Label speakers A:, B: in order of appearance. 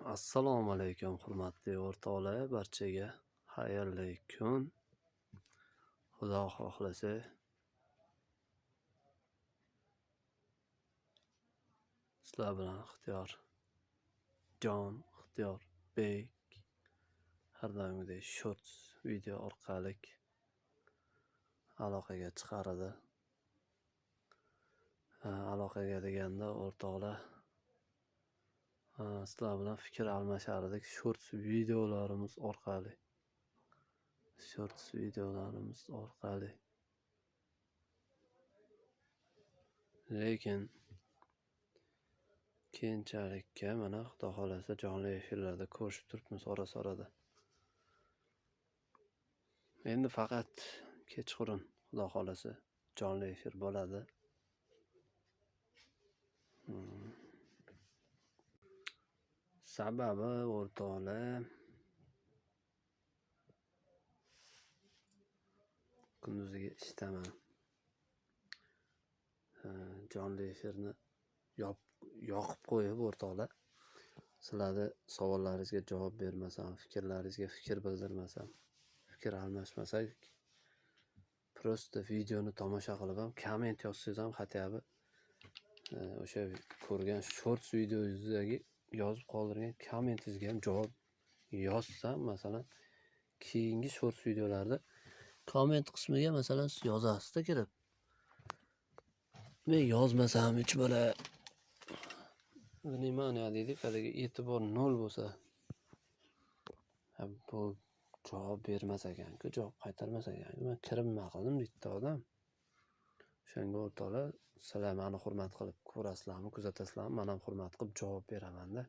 A: Assalomu alaykum hurmatli o'rtoqlar, barchaga xayrli kun. Xudo xohlasa sizlar bilan Ixtiyorbek har doimgidek shorts video orqali aloqaga chiqaradi. Aloqaga deganda o'rtoqlar, sizlar bilan fikr almashardik shorts videolarimiz orqali. Lekin keyinchalikka mana Xudo xolasa jonli efirlarda ko'rishib turibmiz ora-sorada. Endi faqat kechqurun Xudo xolasa jonli efir bo'ladi. Sababi o'rtoqlar, kunduziga ishdaman. Jonli efirni yoqib qo'yib o'rtoqlar, sizlarni savollaringizga javob bermasam, fikrlaringizga fikr bildirmasam, fikr almashmasak, prosta videoni tomosha qilib ham komment yozsangiz ham xatabi o'sha ko'rgan shorts videoyingizdagi yozib qoldirgan kommentingizga ham javob yozsam, masalan, keyingi shorts videolarda komment qismiga masalan siz yozasizda kirib. Men yozmasam hech bola vнимание deydi, qadagi e'tibor 0 bo'lsa, bu javob bermas ekan-ku, javob qaytarmas ekan-ku, men kiribman qildim bitta odam. O'shanga o'rtoqlar, sizlar meni hurmat qilib ko'rasizlarmi, kuzatasizlarmi, men ham hurmat qilib javob beraman-da.